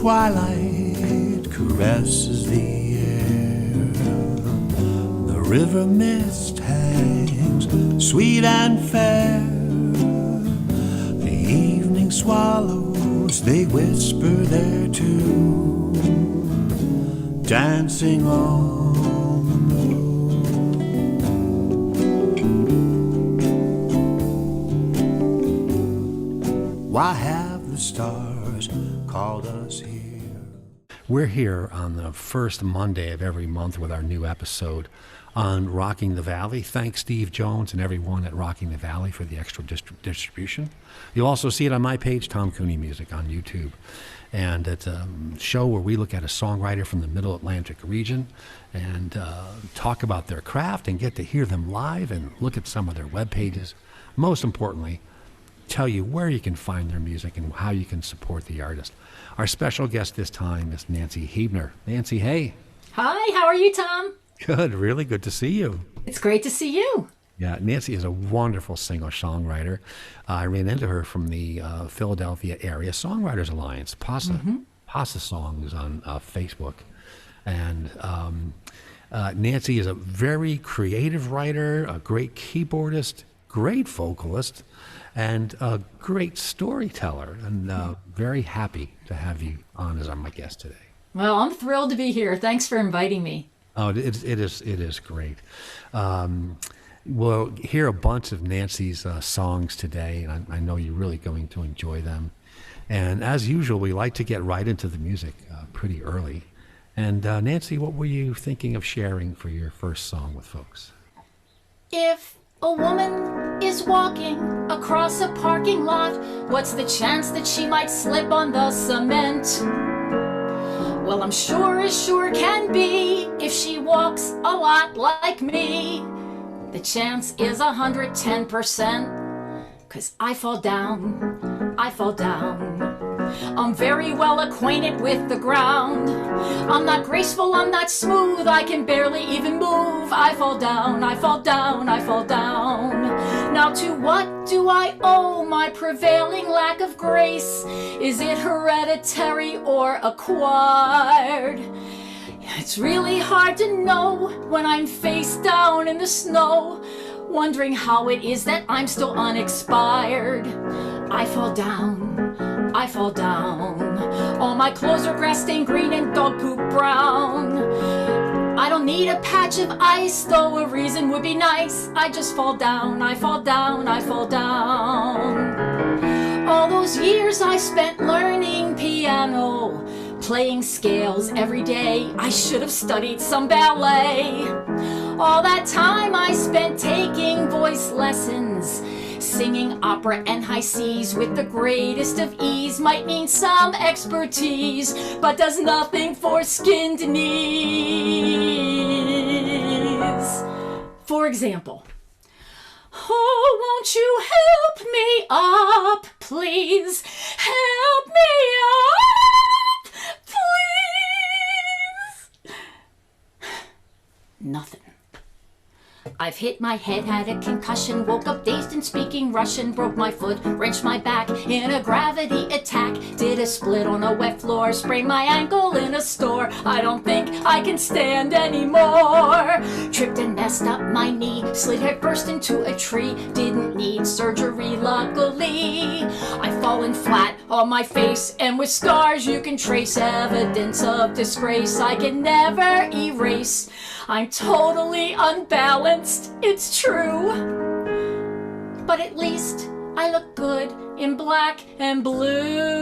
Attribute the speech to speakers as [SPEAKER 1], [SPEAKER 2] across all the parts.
[SPEAKER 1] twilight caresses the air. The river mist hangs sweet and fair. The evening swallows, they whisper their tune, dancing on the moon. Why have the stars called us here?
[SPEAKER 2] We're here on the first Monday of every month with our new episode on Rocking the Valley. Thanks Steve Jones and everyone at Rocking the Valley for the extra distribution. You'll also see it on my page, Tom Cooney Music, on YouTube. And it's a show where we look at a songwriter from the Middle Atlantic region and talk about their craft and get to hear them live and look at some of their web pages. Most importantly, tell you where you can find their music and how you can support the artist. Our special guest this time is Nancy Huebner. Nancy, hey.
[SPEAKER 3] Hi, how are you, Tom?
[SPEAKER 2] Good, really good to see you.
[SPEAKER 3] It's great to see you.
[SPEAKER 2] Yeah, Nancy is a wonderful singer-songwriter. I ran into her from the Philadelphia Area Songwriters Alliance, PASA Songs on Facebook. And Nancy is a very creative writer, a great keyboardist, great vocalist, and a great storyteller. And very happy to have you on as my guest today.
[SPEAKER 3] Well, I'm thrilled to be here. Thanks for inviting me.
[SPEAKER 2] Oh, it is great. We'll hear a bunch of Nancy's songs today, and I know you're really going to enjoy them. And as usual, we like to get right into the music pretty early. And Nancy, what were you thinking of sharing for your first song with folks?
[SPEAKER 3] If a woman is walking across a parking lot, what's the chance that she might slip on the cement? Well, I'm sure as sure can be if she walks a lot like me. The chance is 110%, 'cause I fall down. I'm very well acquainted with the ground. I'm not graceful, I'm not smooth, I can barely even move. I fall down. Now to what do I owe my prevailing lack of grace? Is it hereditary or acquired? It's really hard to know when I'm face down in the snow, wondering how it is that I'm still unexpired. I fall down. All my clothes are grass stained green and dog poop brown. I don't need a patch of ice, though a reason would be nice. I just fall down. All those years I spent learning piano, playing scales every day. I should have studied some ballet. All that time I spent taking voice lessons, singing opera and high C's with the greatest of ease. Might mean some expertise, but does nothing for skinned knees. For example, oh, won't you help me up, please? Help me up, please. Nothing. I've hit my head, had a concussion, woke up dazed and speaking Russian, broke my foot, wrenched my back in a gravity attack, did a split on a wet floor, sprained my ankle in a store. I don't think I can stand anymore. Tripped and messed up my knee, slid head first into a tree, didn't need surgery luckily. I've fallen flat on my face and with scars you can trace, evidence of disgrace I can never erase. I'm totally unbalanced, it's true, but at least I look good in black and blue.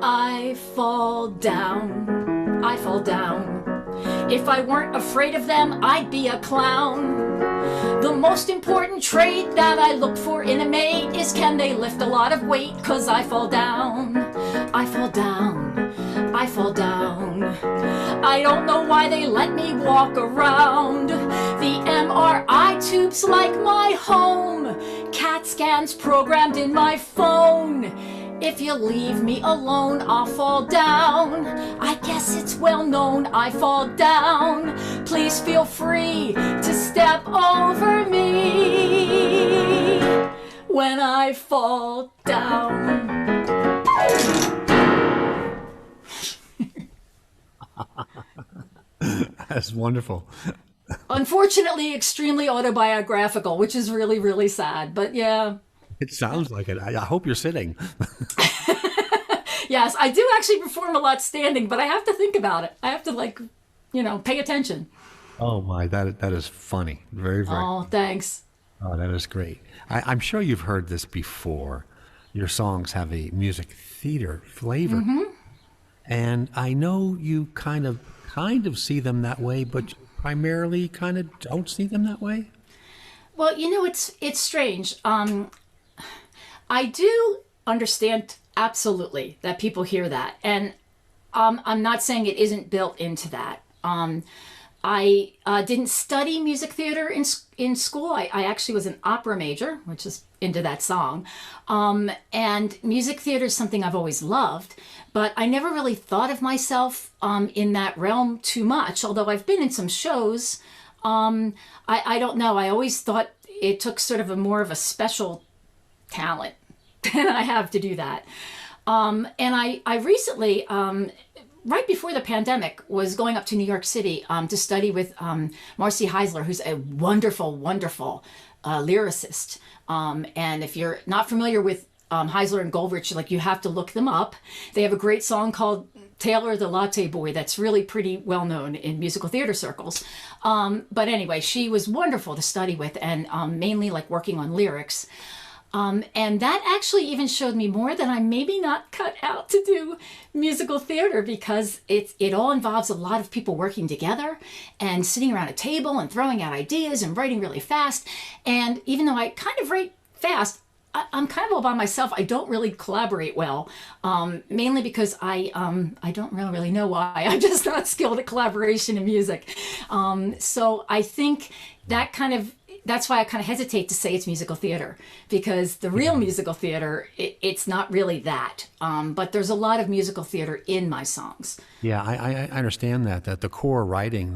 [SPEAKER 3] I fall down. If I weren't afraid of them, I'd be a clown. The most important trait that I look for in a mate is can they lift a lot of weight, 'cause I fall down. I don't know why they let me walk around. The MRI tube's like my home, CAT scans programmed in my phone. If you leave me alone, I'll fall down. I guess it's well known I fall down. Please feel free to step over me. when I fall down.
[SPEAKER 2] That's wonderful.
[SPEAKER 3] Unfortunately, extremely autobiographical, which is really, really sad. But yeah.
[SPEAKER 2] It sounds like it. I hope you're sitting.
[SPEAKER 3] Yes, I do actually perform a lot standing, but I have to think about it. I have to, like, pay attention.
[SPEAKER 2] Oh my, that is funny. Very, very.
[SPEAKER 3] Oh, thanks.
[SPEAKER 2] Oh, that is great. I'm sure you've heard this before. Your songs have a music theater flavor. And I know you kind of see them that way, but primarily kind of don't see them that way.
[SPEAKER 3] Well, it's strange. I do understand absolutely that people hear that, and I'm not saying it isn't built into that. I didn't study music theater in school. I actually was an opera major, which is into that song. And music theater is something I've always loved, but I never really thought of myself in that realm too much, although I've been in some shows. I don't know. I always thought it took sort of more of a special talent than I have to do that. And I recently, right before the pandemic, was going up to New York City to study with Marcy Heisler, who's a wonderful, wonderful lyricist. And if you're not familiar with Heisler and Goldrich, you have to look them up. They have a great song called Taylor the Latte Boy that's really pretty well known in musical theater circles. But anyway, she was wonderful to study with, and mainly working on lyrics. And that actually even showed me more that I'm maybe not cut out to do musical theater, because it all involves a lot of people working together and sitting around a table and throwing out ideas and writing really fast. And even though I kind of write fast, I'm kind of all by myself. I don't really collaborate well, mainly because I don't really know why. I'm just not skilled at collaboration in music. So I think that's why I kind of hesitate to say it's musical theater, because the real musical theater, it's not really that. But there's a lot of musical theater in my songs.
[SPEAKER 2] Yeah, I understand that the core writing,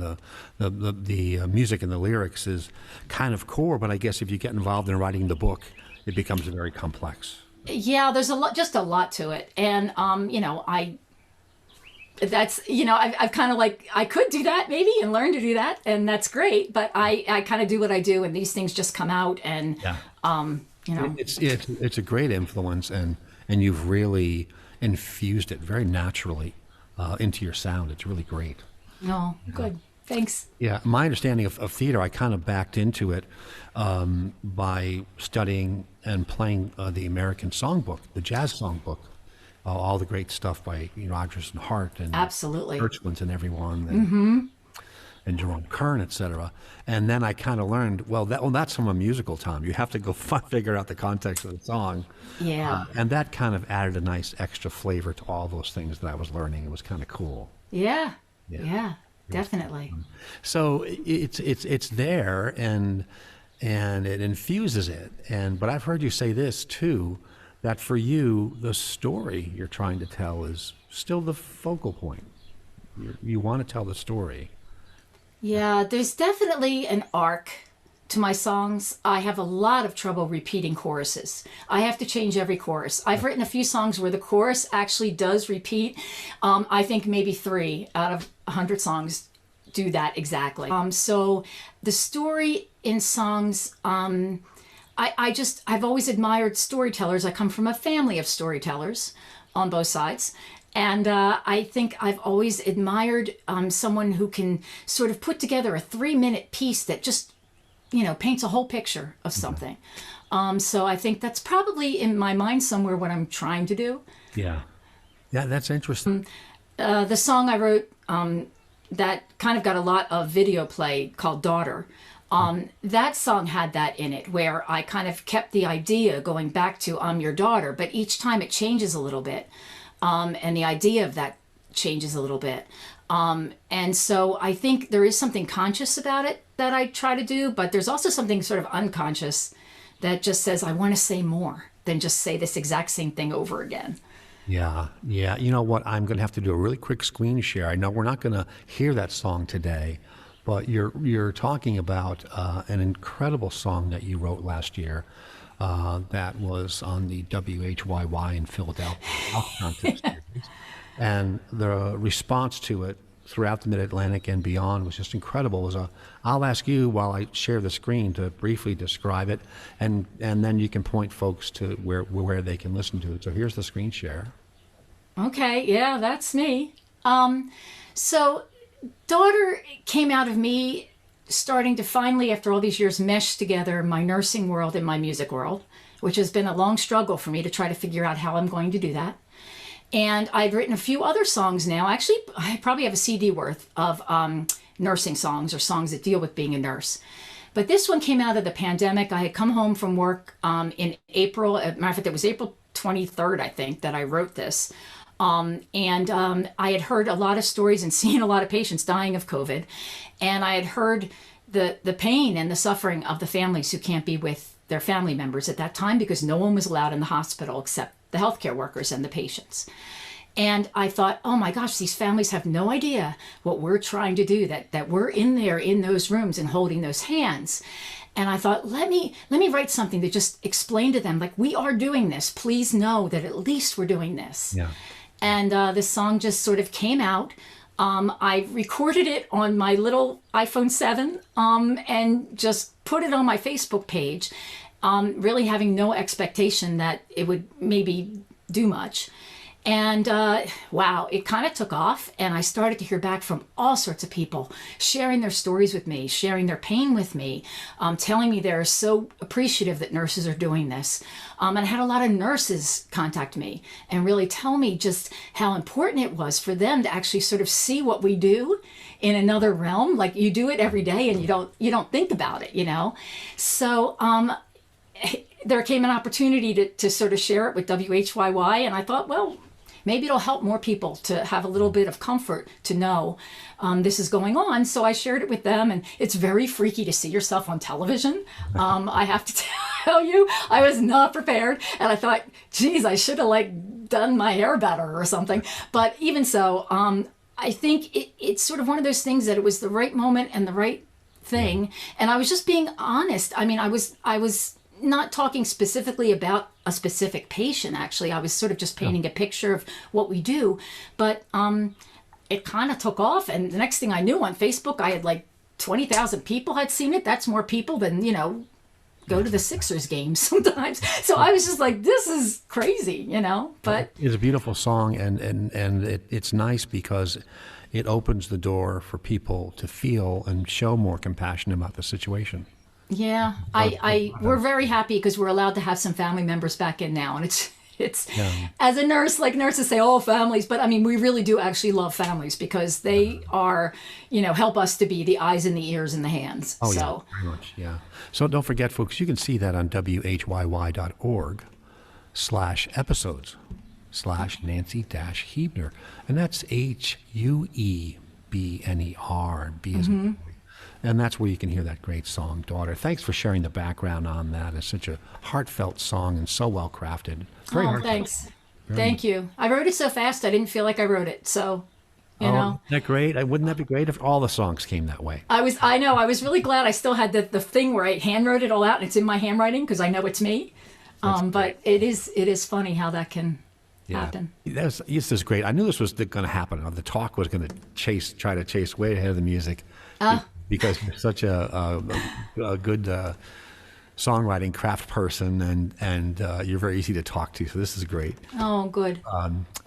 [SPEAKER 2] the music and the lyrics is kind of core, but I guess if you get involved in writing the book, it becomes very complex.
[SPEAKER 3] Yeah, there's just a lot to it. And, I've kind of I could do that maybe and learn to do that, and that's great, but I kind of do what I do, and these things just come out, and
[SPEAKER 2] it's a great influence, and you've really infused it very naturally into your sound. It's really great.
[SPEAKER 3] Oh, good. Thanks.
[SPEAKER 2] Yeah, my understanding of theater, I kind of backed into it by studying and playing the American songbook, the jazz songbook. All the great stuff by Rodgers and Hart and
[SPEAKER 3] absolutely
[SPEAKER 2] Birchland and everyone, and Jerome Kern, etc. And then I kind of learned, that's from a musical, Tom. You have to go figure out the context of the song.
[SPEAKER 3] Yeah.
[SPEAKER 2] And that kind of added a nice extra flavor to all those things that I was learning. It was kind of cool.
[SPEAKER 3] Yeah. Definitely.
[SPEAKER 2] So it's there, and it infuses it. But I've heard you say this too, that for you, the story you're trying to tell is still the focal point. You want to tell the story.
[SPEAKER 3] Yeah, there's definitely an arc to my songs. I have a lot of trouble repeating choruses. I have to change every chorus. I've written a few songs where the chorus actually does repeat. I think maybe 3 out of 100 songs do that exactly. So the story in songs, I've always admired storytellers. I come from a family of storytellers on both sides. And I think I've always admired someone who can sort of put together a 3-minute piece that just, paints a whole picture of something. So I think that's probably in my mind somewhere what I'm trying to do.
[SPEAKER 2] Yeah, that's interesting.
[SPEAKER 3] The song I wrote that kind of got a lot of video play called Daughter. That song had that in it, where I kind of kept the idea going back to I'm your daughter, but each time it changes a little bit. And the idea of that changes a little bit. And so I think there is something conscious about it that I try to do, but there's also something sort of unconscious that just says, I want to say more than just say this exact same thing over again.
[SPEAKER 2] Yeah. You know what? I'm going to have to do a really quick screen share. I know we're not going to hear that song today, but you're talking about an incredible song that you wrote last year that was on the WHYY in Philadelphia Health Contest Series. And the response to it throughout the Mid-Atlantic and beyond was just incredible. I'll ask you while I share the screen to briefly describe it, and then you can point folks to where they can listen to it. So here's the screen share.
[SPEAKER 3] Okay, yeah, that's me. So Daughter came out of me starting to finally, after all these years, mesh together my nursing world and my music world, which has been a long struggle for me to try to figure out how I'm going to do that. And I've written a few other songs now. Actually, I probably have a CD worth of nursing songs or songs that deal with being a nurse. But this one came out of the pandemic. I had come home from work in April. As a matter of fact, it was April 23rd, I think, that I wrote this. I had heard a lot of stories and seen a lot of patients dying of COVID. And I had heard the pain and the suffering of the families who can't be with their family members at that time because no one was allowed in the hospital except the healthcare workers and the patients. And I thought, oh my gosh, these families have no idea what we're trying to do, that we're in there in those rooms and holding those hands. And I thought, let me write something to just explain to them, like, we are doing this. Please know that at least we're doing this.
[SPEAKER 2] Yeah.
[SPEAKER 3] And this song just sort of came out. I recorded it on my little iPhone 7 and just put it on my Facebook page, really having no expectation that it would maybe do much. And wow, it kind of took off, and I started to hear back from all sorts of people sharing their stories with me, sharing their pain with me, telling me they're so appreciative that nurses are doing this. And I had a lot of nurses contact me and really tell me just how important it was for them to actually sort of see what we do in another realm. Like, you do it every day and you don't think about it, you know? So there came an opportunity to sort of share it with WHYY, and I thought, well, maybe it'll help more people to have a little bit of comfort to know this is going on. So I shared it with them, and it's very freaky to see yourself on television. I have to tell you, I was not prepared, and I thought, geez, I should have done my hair better or something. But even so, I think it's sort of one of those things that it was the right moment and the right thing, and I was just being honest. I mean, I was not talking specifically about a specific patient, actually. I was sort of just painting a picture of what we do. But it kind of took off. And the next thing I knew, on Facebook, I had 20,000 people had seen it. That's more people than, go to the Sixers games sometimes. So I was just like, this is crazy, But
[SPEAKER 2] it's a beautiful song, and it's nice because it opens the door for people to feel and show more compassion about the situation.
[SPEAKER 3] Yeah, we're very happy because we're allowed to have some family members back in now, and it's as a nurse, nurses say, oh, families, but I mean, we really do actually love families because they are, help us to be the eyes and the ears and the hands.
[SPEAKER 2] Oh,
[SPEAKER 3] so.
[SPEAKER 2] yeah, very much, yeah. So don't forget, folks, you can see that on whyy.org/episodes/Nancy-Huebner, and that's Huebner, B as in. And that's where you can hear that great song, Daughter. Thanks for sharing the background on that. It's such a heartfelt song and so well crafted. Very heartfelt.
[SPEAKER 3] Thanks. Thank you. I wrote it so fast, I didn't feel like I wrote it. So, you know.
[SPEAKER 2] Isn't that great? Wouldn't that be great if all the songs came that way?
[SPEAKER 3] I know. I was really glad I still had the thing where I hand wrote it all out and it's in my handwriting because I know it's me. But it is funny how that can happen.
[SPEAKER 2] This is great. I knew this was going to happen. The talk was going to try to chase way ahead of the music. Because you're such a good songwriting craft person, and you're very easy to talk to, so this is great.
[SPEAKER 3] Oh, good.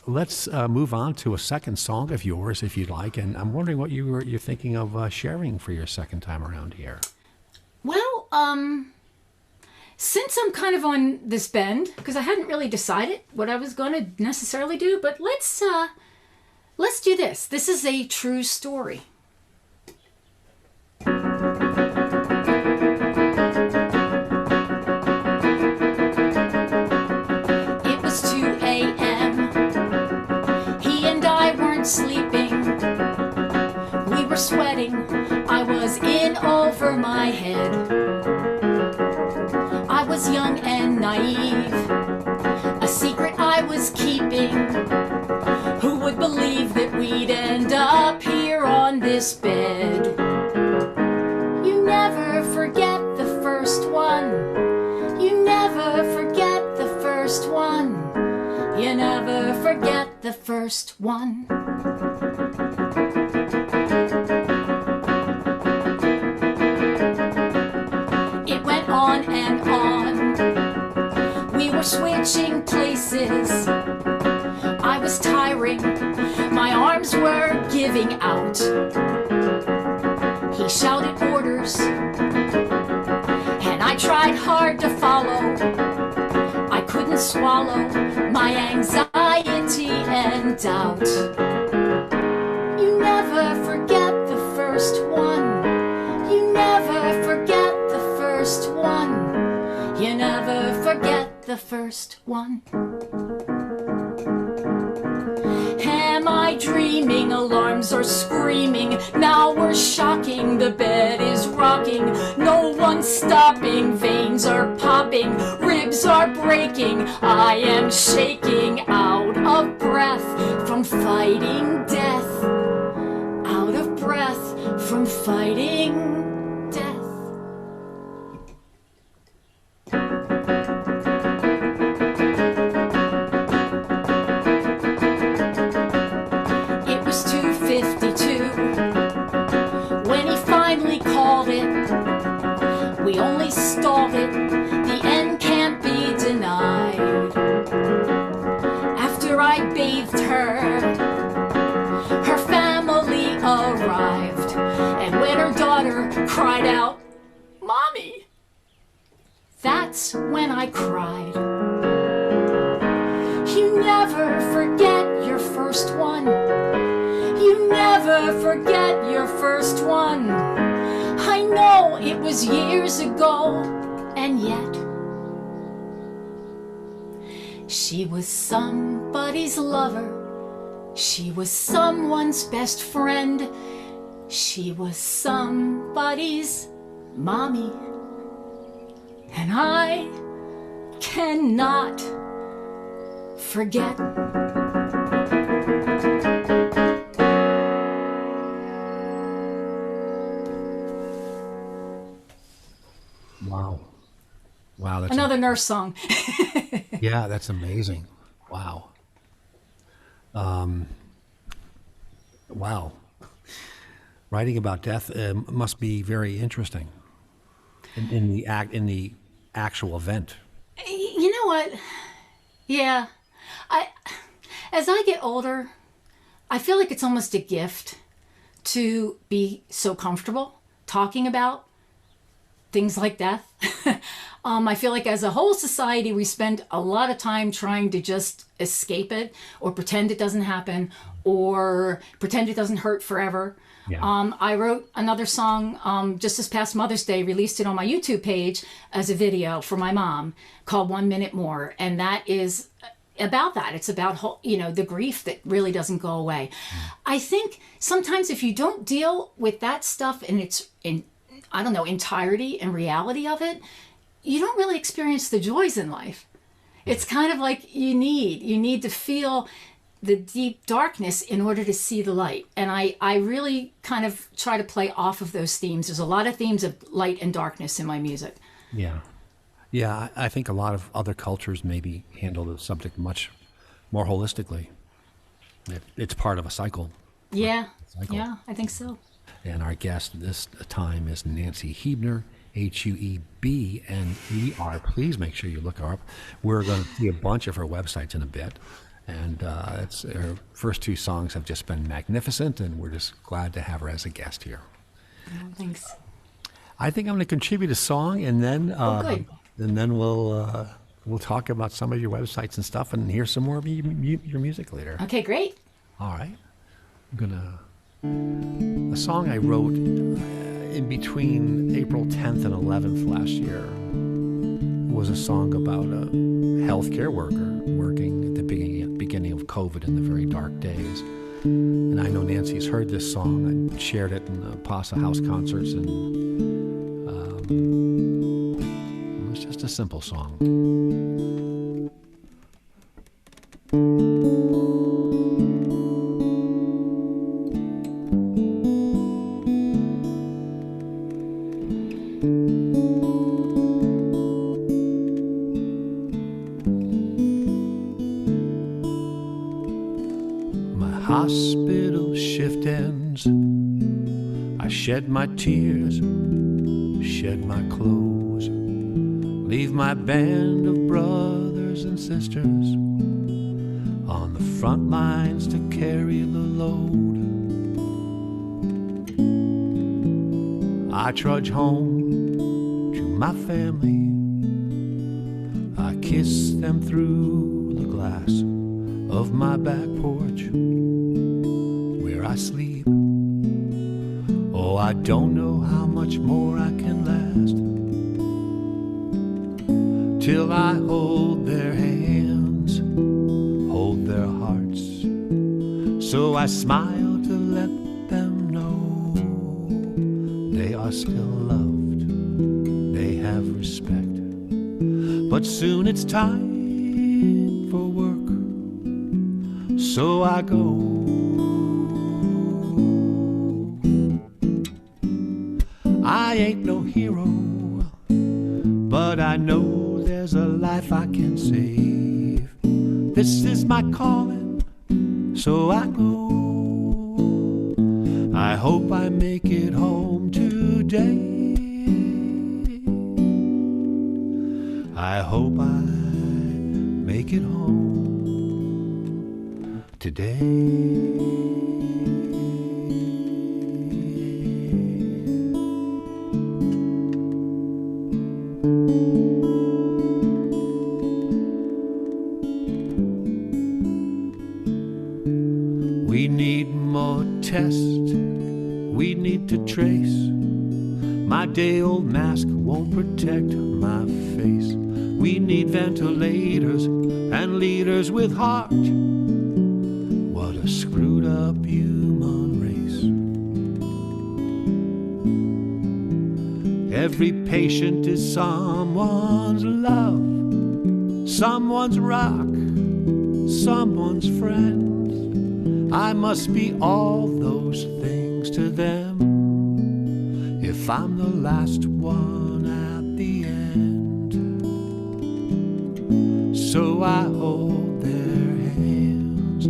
[SPEAKER 2] Let's move on to a second song of yours, if you'd like, and I'm wondering what you're thinking of sharing for your second time around here.
[SPEAKER 3] Well, since I'm kind of on this bend, because I hadn't really decided what I was going to necessarily do, but let's do this. This is a true story. It was 2 a.m. He and I weren't sleeping. We were sweating. I was in over my head. I was young and naive. A secret I was keeping. Who would believe that we'd end up here on this bed? You never forget the first one. You never first one. It went on and on. We were switching places. I was tiring. My arms were giving out. He shouted orders, and I tried hard to follow. I couldn't swallow my anxiety and doubt. You never forget the first one. You never forget the first one. You never forget the first one. Am I dreaming? Alarms are screaming. Now we're shocking. The bed is rocking. No one's stopping. Veins are popping. Ribs are breaking. I am shaking, out of breath from fighting death. Out of breath from fighting death. It was 2:52 when he finally called it. We only stalled it. The end can't be denied. After I bathed her, her family arrived. And when her daughter cried out, "Mommy," that's when I cried. You never forget your first one. You never forget your first one. I know it was years ago, and yet she was somebody's lover. She was someone's best friend. She was somebody's mommy. And I cannot forget.
[SPEAKER 2] Wow. Wow, that's
[SPEAKER 3] Another nurse song.
[SPEAKER 2] yeah, that's amazing. Wow. Wow. Writing about death must be very interesting in the actual event.
[SPEAKER 3] You know what? Yeah. As I get older, I feel like it's almost a gift to be so comfortable talking about things like death. I feel like as a whole society, we spend a lot of time trying to just escape it or pretend it doesn't happen or pretend it doesn't hurt forever.
[SPEAKER 2] Yeah.
[SPEAKER 3] I wrote another song just this past Mother's Day, released it on my YouTube page as a video for my mom called 1 Minute More. And that is about that. It's about, the grief that really doesn't go away. I think sometimes if you don't deal with that stuff in its entirety and reality of it, you don't really experience the joys in life. It's kind of like you need to feel the deep darkness in order to see the light. And I really kind of try to play off of those themes. There's a lot of themes of light and darkness in my music.
[SPEAKER 2] Yeah. Yeah, I think a lot of other cultures maybe handle the subject much more holistically. It's part of a cycle.
[SPEAKER 3] Yeah, yeah, I think so.
[SPEAKER 2] And our guest this time is Nancy Huebner, Huebner. Please make sure you look her up. We're going to see a bunch of her websites in a bit. And her first two songs have just been magnificent, and we're just glad to have her as a guest here.
[SPEAKER 3] Oh, thanks.
[SPEAKER 2] I think I'm going to contribute a song, and then
[SPEAKER 3] good.
[SPEAKER 2] and then we'll talk about some of your websites and stuff, and hear some more of your music later.
[SPEAKER 3] Okay, great.
[SPEAKER 2] All right. A song I wrote in between April 10th and 11th last year was a song about a healthcare worker working at the beginning of COVID in the very dark days. And I know Nancy's heard this song and shared it in the Pasa House concerts, and it was just a simple song. little shift ends. I shed my tears, shed my clothes, leave my band of brothers and sisters on the front lines to carry the load. I trudge home to my family. I kiss them through the glass of my back porch where I sleep. Oh, I don't know how much more I can last till I hold their hands, hold their hearts. So I smile to let them know they are still loved, they have respect. But soon it's time for work, so I go. I ain't no hero, but I know there's a life I can save. This is my calling, so I go. I hope I make it home today. I hope I make it home today. We need more tests, we need to trace. My day-old mask won't protect my face. We need ventilators and leaders with heart. What a screwed up human race. Every patient is someone's love, someone's rock, someone's friend. I must be all those things to them if I'm the last one at the end. So I hold their hands,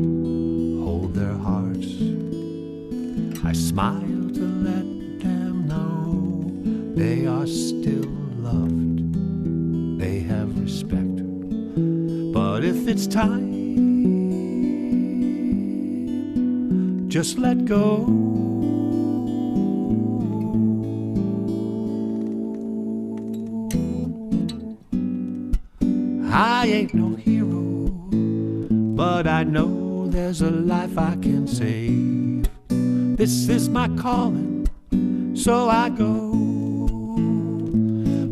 [SPEAKER 2] hold their hearts. I smile to let them know they are still loved, they have respect. But if it's time, just let go. I ain't no hero, but I know there's a life I can save. This is my calling, so I go.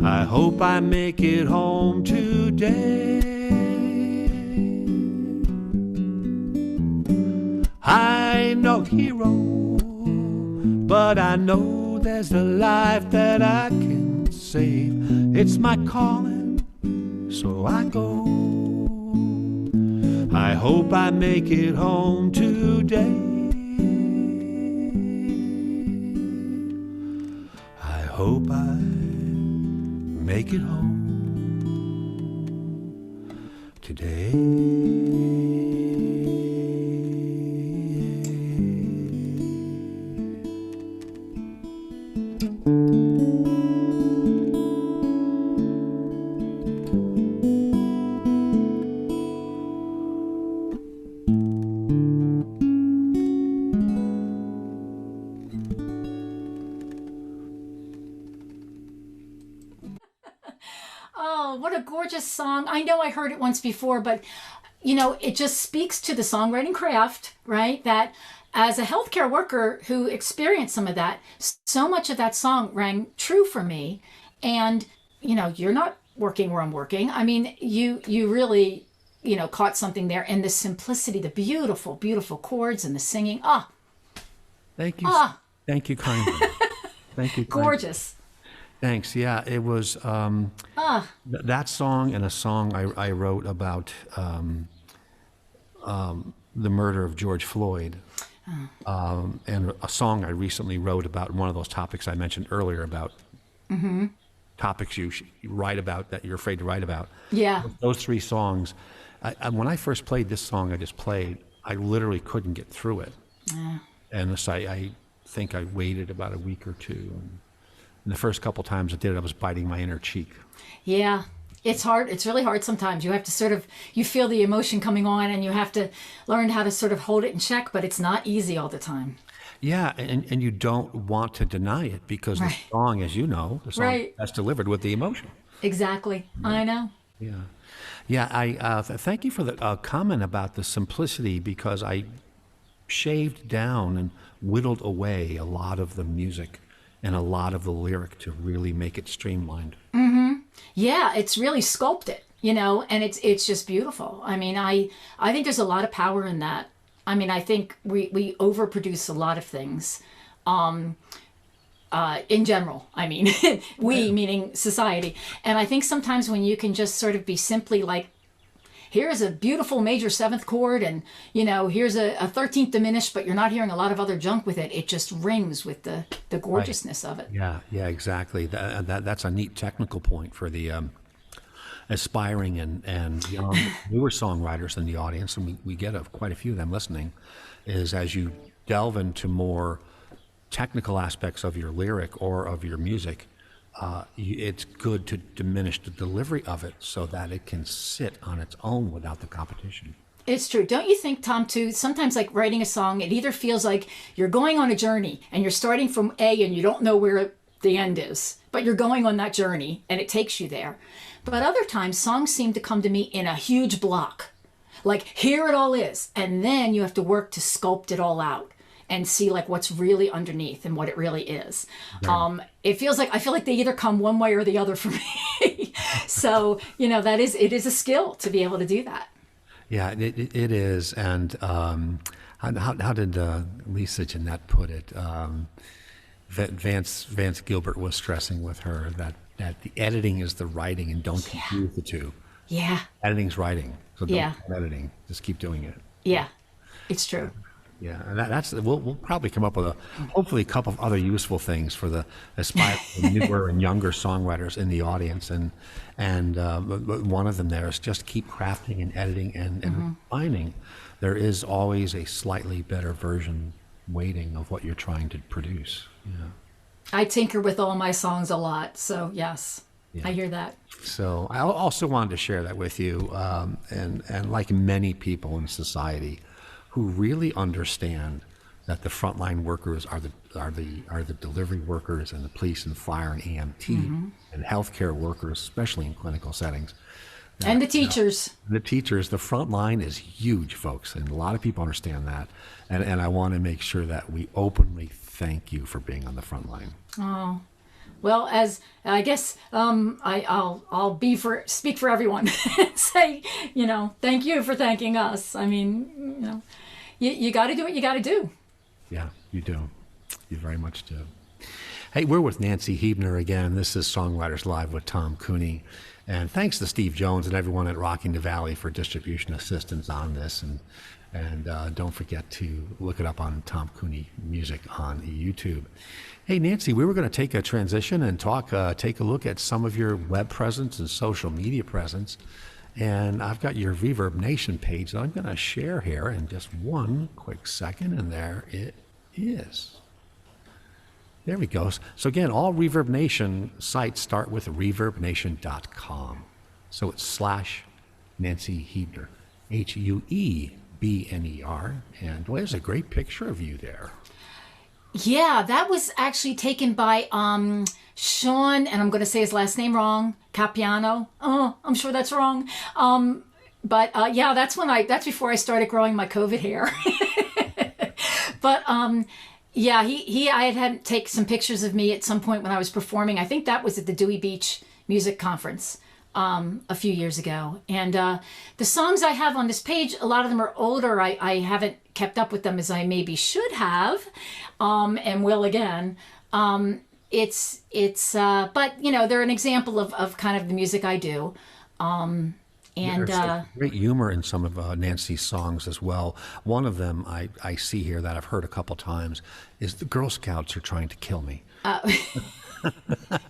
[SPEAKER 2] I hope I make it home today. I ain't no hero, but I know there's a life that I can save. It's my calling, so I go. I hope I make it home today. I hope I make it home today.
[SPEAKER 3] Oh, what a gorgeous song. I know I heard it once before, but you know, it just speaks to the songwriting craft, right? That as a healthcare worker who experienced some of that, so much of that song rang true for me. And, you know, you're not working where I'm working. I mean, you really, you know, caught something there, and the simplicity, the beautiful, beautiful chords and the singing. Ah,
[SPEAKER 2] Thank you. Thank you kindly. Thank you kindly.
[SPEAKER 3] gorgeous.
[SPEAKER 2] Thanks. Yeah, it was that song and a song I wrote about the murder of George Floyd, and a song I recently wrote about one of those topics I mentioned earlier about topics you write about that you're afraid to write about.
[SPEAKER 3] Yeah.
[SPEAKER 2] Those three songs. When I first played this song I just played, I literally couldn't get through it. And so I think I waited about a week or two. And the first couple times I did it, I was biting my inner cheek.
[SPEAKER 3] Yeah. It's hard. It's really hard sometimes. You have to sort of, you feel the emotion coming on and you have to learn how to sort of hold it in check, but it's not easy all the time.
[SPEAKER 2] Yeah, and you don't want to deny it because the song, as you know, the song that's delivered with the emotion.
[SPEAKER 3] Exactly. I know.
[SPEAKER 2] Yeah. Yeah, thank you for the comment about the simplicity, because I shaved down and whittled away a lot of the music and a lot of the lyric to really make it streamlined.
[SPEAKER 3] Yeah, it's really sculpted, and it's just beautiful. I mean, I think there's a lot of power in that. I mean, I think we overproduce a lot of things. In general, I mean, meaning society. And I think sometimes when you can just sort of be simply like, here's a beautiful major seventh chord and, here's a 13th diminished, but you're not hearing a lot of other junk with it. It just rings with the gorgeousness of it.
[SPEAKER 2] Yeah, exactly. That's a neat technical point for the aspiring and young, newer songwriters in the audience, and we get quite a few of them listening, is as you delve into more technical aspects of your lyric or of your music, it's good to diminish the delivery of it so that it can sit on its own without the competition.
[SPEAKER 3] It's true. Don't you think, Tom, too, sometimes like writing a song, it either feels like you're going on a journey and you're starting from A and you don't know where the end is, but you're going on that journey and it takes you there. But other times, songs seem to come to me in a huge block. Like, here it all is. And then you have to work to sculpt it all out and see like what's really underneath and what it really is. Right. I feel like they either come one way or the other for me. So, it is a skill to be able to do that.
[SPEAKER 2] Yeah, it is. And how did Lisa Jeanette put it? Vance Gilbert was stressing with her that the editing is the writing, and don't confuse the two. Yeah. Editing's writing, so don't keep editing. Just keep doing it.
[SPEAKER 3] Yeah, it's true.
[SPEAKER 2] Yeah, and we'll probably come up with hopefully a couple of other useful things for the aspiring newer and younger songwriters in the audience, and one of them there is just keep crafting and editing and refining. There is always a slightly better version waiting of what you're trying to produce. Yeah.
[SPEAKER 3] I tinker with all my songs a lot, so yes, I hear that.
[SPEAKER 2] So I also wanted to share that with you, and like many people in society who really understand that the frontline workers are the delivery workers and the police and fire and EMT and healthcare workers, especially in clinical settings.
[SPEAKER 3] And the teachers.
[SPEAKER 2] The front line is huge, folks, and a lot of people understand that. And I want to make sure that we openly thank you for being on the front line.
[SPEAKER 3] Oh, well, as I guess I'll speak for everyone and say, thank you for thanking us. I mean, you got to do what you got to do.
[SPEAKER 2] Yeah, you do. You very much do. Hey, we're with Nancy Huebner again. This is Songwriters Live with Tom Cooney. And thanks to Steve Jones and everyone at Rocking the Valley for distribution assistance on this. And don't forget to look it up on Tom Cooney Music on YouTube. Hey, Nancy, we were going to take a transition and take a look at some of your web presence and social media presence. And I've got your Reverb Nation page that I'm going to share here in just one quick second. And there it is. There we go. So again, all Reverb Nation sites start with reverbnation.com. So it's /Nancy Huebner, Huebner. And well, there's a great picture of you there.
[SPEAKER 3] Yeah, that was actually taken by Sean, and I'm going to say his last name wrong, Capiano. Oh, I'm sure that's wrong. But that's before I started growing my COVID hair. But I had him take some pictures of me at some point when I was performing. I think that was at the Dewey Beach Music Conference a few years ago. And the songs I have on this page, a lot of them are older. I haven't kept up with them as I maybe should have, and will again. But they're an example of kind of the music I do.
[SPEAKER 2] There's great humor in some of Nancy's songs as well. One of them I see here that I've heard a couple times is the Girl Scouts are trying to kill me.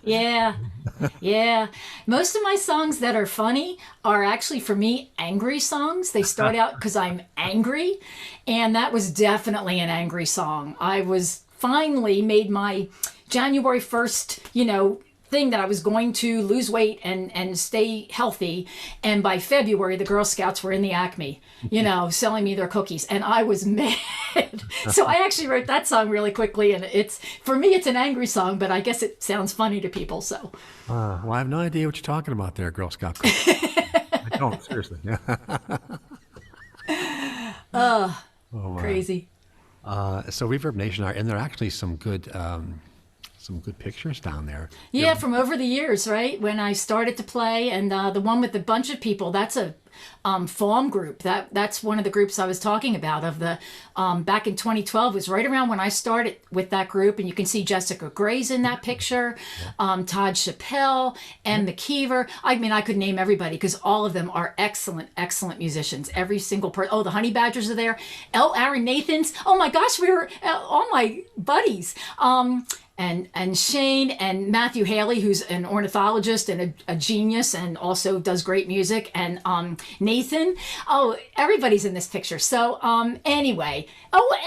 [SPEAKER 3] Yeah. Yeah. Most of my songs that are funny are actually, for me, angry songs. They start out because I'm angry, and that was definitely an angry song. I was finally made my January 1st, thing that I was going to lose weight and stay healthy. And by February, the Girl Scouts were in the Acme, selling me their cookies. And I was mad. So I actually wrote that song really quickly. And for me, it's an angry song, but I guess it sounds funny to people. So.
[SPEAKER 2] Well, I have no idea what you're talking about there, Girl Scout cookies. I don't, seriously.
[SPEAKER 3] Crazy.
[SPEAKER 2] So Reverb Nation and there are actually some good pictures down there.
[SPEAKER 3] Yeah, from over the years, right? When I started to play, and the one with a bunch of people, that's a FAWM group. That's one of the groups I was talking about. Of the back in 2012 was right around when I started with that group, and you can see Jessica Gray's in that picture, Todd Chappelle, and McKeever. I mean, I could name everybody because all of them are excellent, excellent musicians. Every single person. Oh, the Honey Badgers are there. Aaron Nathans. Oh my gosh, we were all my buddies. And Shane and Matthew Haley, who's an ornithologist and a genius and also does great music, and Nathan. Oh, everybody's in this picture. So anyway, oh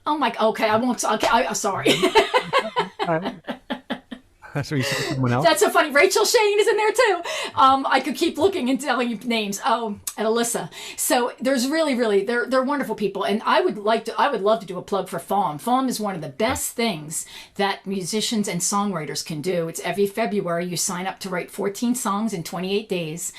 [SPEAKER 3] my, okay, I won't. Okay, I'm sorry.
[SPEAKER 2] So you said someone else?
[SPEAKER 3] That's so funny. Rachel Shane is in there too. I could keep looking and telling you names. Oh, and Alyssa. So there's really, they're wonderful people. And I would love to do a plug for FAWM. FAWM is one of the best things that musicians and songwriters can do. It's every February you sign up to write 14 songs in 28 days.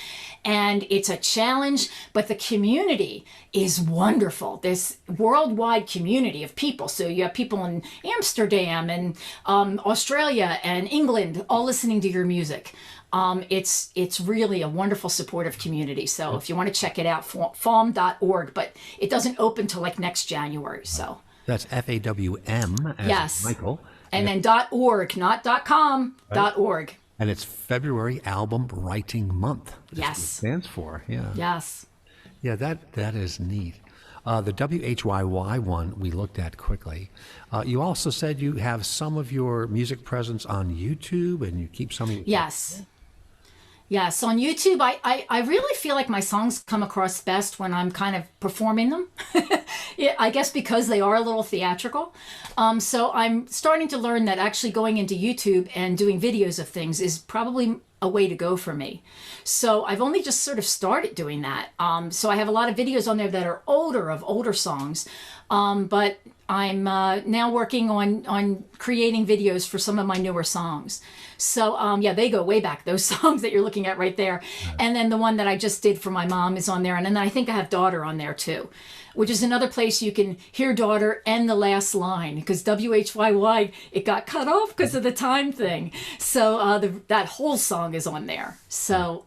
[SPEAKER 3] And it's a challenge, but the community is wonderful. This worldwide community of people. So you have people in Amsterdam and Australia and England all listening to your music. It's really a wonderful supportive community. So if you want to check it out, fawm.org, but it doesn't open till like next January. So
[SPEAKER 2] that's FAWM as
[SPEAKER 3] yes.
[SPEAKER 2] Michael.
[SPEAKER 3] And then .org, not .com, right. .org.
[SPEAKER 2] And it's February Album Writing Month.
[SPEAKER 3] That's
[SPEAKER 2] what it stands for. Yeah.
[SPEAKER 3] Yes.
[SPEAKER 2] Yeah, that is neat. The WHYY one we looked at quickly. You also said you have some of your music presence on YouTube, and you keep some of your...
[SPEAKER 3] Yes. Yes, on YouTube, I really feel like my songs come across best when I'm kind of performing them. Yeah, I guess because they are a little theatrical. So I'm starting to learn that actually going into YouTube and doing videos of things is probably a way to go for me. So I've only just sort of started doing that. So I have a lot of videos on there that are older songs. But I'm now working on creating videos for some of my newer songs. So yeah, they go way back, those songs that you're looking at right there. Right. And then the one that I just did for my mom is on there. And then I think I have Daughter on there too, which is another place you can hear Daughter and the last line, because WHYY, it got cut off because of the time thing. So that whole song is on there. So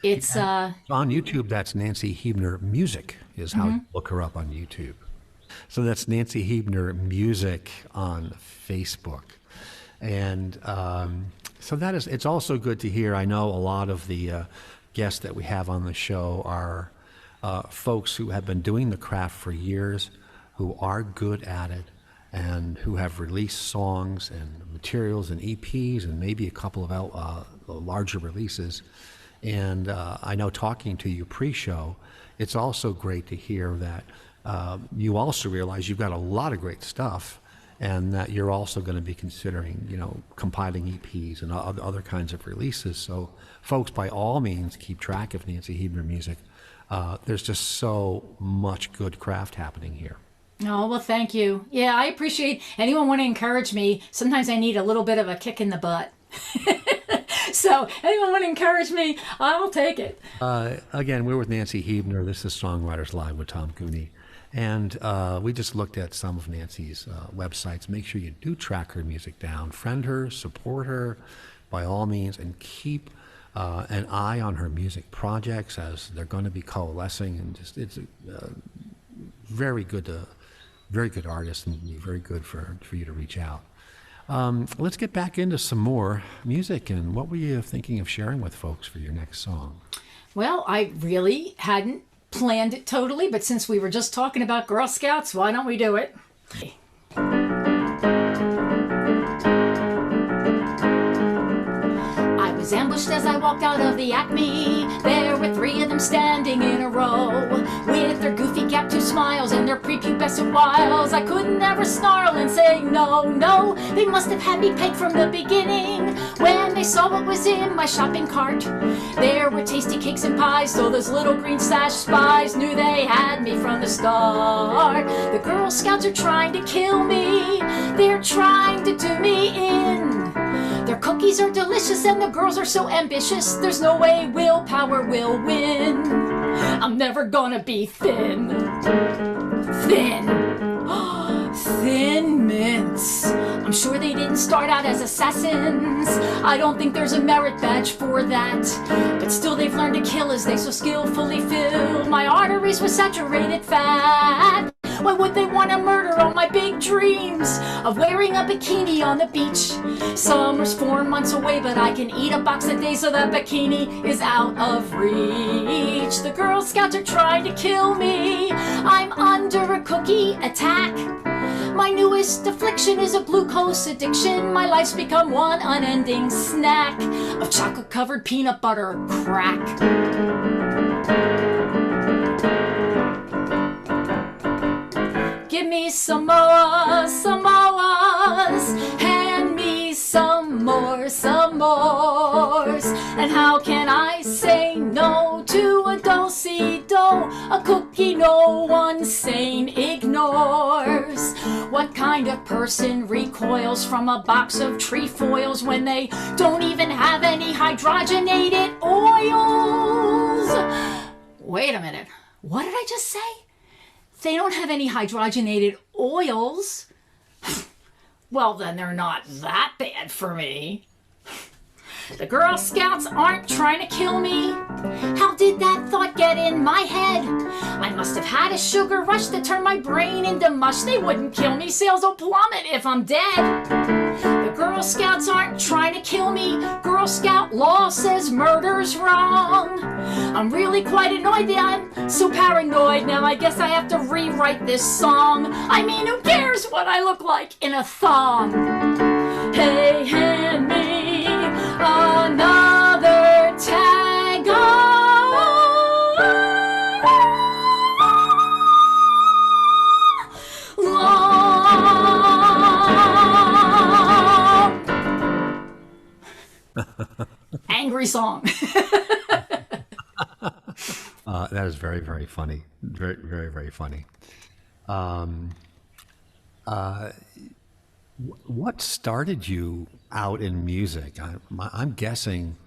[SPEAKER 3] it's... on
[SPEAKER 2] YouTube, that's Nancy Huebner Music is how you look her up on YouTube. So that's Nancy Huebner Music on Facebook. And so it's also good to hear. I know a lot of the guests that we have on the show are folks who have been doing the craft for years, who are good at it, and who have released songs and materials and EPs and maybe a couple of larger releases. And I know talking to you pre-show, it's also great to hear that you also realize you've got a lot of great stuff, and that you're also going to be considering, compiling EPs and other kinds of releases. So folks, by all means, keep track of Nancy Huebner Music. There's just so much good craft happening here.
[SPEAKER 3] Oh, well, thank you. Yeah, I appreciate anyone want to encourage me. Sometimes I need a little bit of a kick in the butt. So anyone want to encourage me, I'll take it.
[SPEAKER 2] Again, we're with Nancy Huebner. This is Songwriters Live with Tom Cooney. And we just looked at some of Nancy's websites. Make sure you do track her music down. Friend her, support her by all means, and keep an eye on her music projects as they're going to be coalescing. And just it's a very good artist, and very good for you to reach out. Let's get back into some more music. And what were you thinking of sharing with folks for your next song?
[SPEAKER 3] Well, I really hadn't planned it totally, but since we were just talking about Girl Scouts, why don't we do it? Was ambushed as I walked out of the Acme. There were 3 of them standing in a row, with their goofy gap tooth smiles and their prepubescent wiles. I couldn't ever snarl and say no, no. They must have had me pegged from the beginning when they saw what was in my shopping cart. There were tasty cakes and pies, so those little green sash spies knew they had me from the start. The Girl Scouts are trying to kill me. They're trying to do me in. Their cookies are delicious and the girls are so ambitious. There's no way willpower will win. I'm never gonna be thin. Thin. Thin Mints. I'm sure they didn't start out as assassins. I don't think there's a merit badge for that. But still they've learned to kill as they so skillfully fill my arteries with saturated fat. Why would they want to murder all my big dreams of wearing a bikini on the beach? Summer's 4 months away, but I can eat a box a day so that bikini is out of reach. The Girl Scouts are trying to kill me. I'm under a cookie attack. My newest affliction is a glucose addiction. My life's become one unending snack of chocolate-covered peanut butter crack. Give me some more Samoas. Hand me some more S'mores. And how can I say no to a do-si-do, a cookie no one sane ignores? What kind of person recoils from a box of trefoils when they don't even have any hydrogenated oils? Wait a minute, what did I just say? They don't have any hydrogenated oils. Well, then they're not that bad for me. The Girl Scouts aren't trying to kill me. How did that thought get in my head? I must have had a sugar rush that turned my brain into mush. They wouldn't kill me. Sales will plummet if I'm dead. The Girl Scouts aren't trying to kill me. Girl Scout law says murder's wrong. I'm really quite annoyed that I'm so paranoid. Now I guess I have to rewrite this song. I mean, who cares what I look like in a thong? Hey, hand me another tag angry song.
[SPEAKER 2] That is very, very funny. Very, very, very funny. What started you out in music? I'm guessing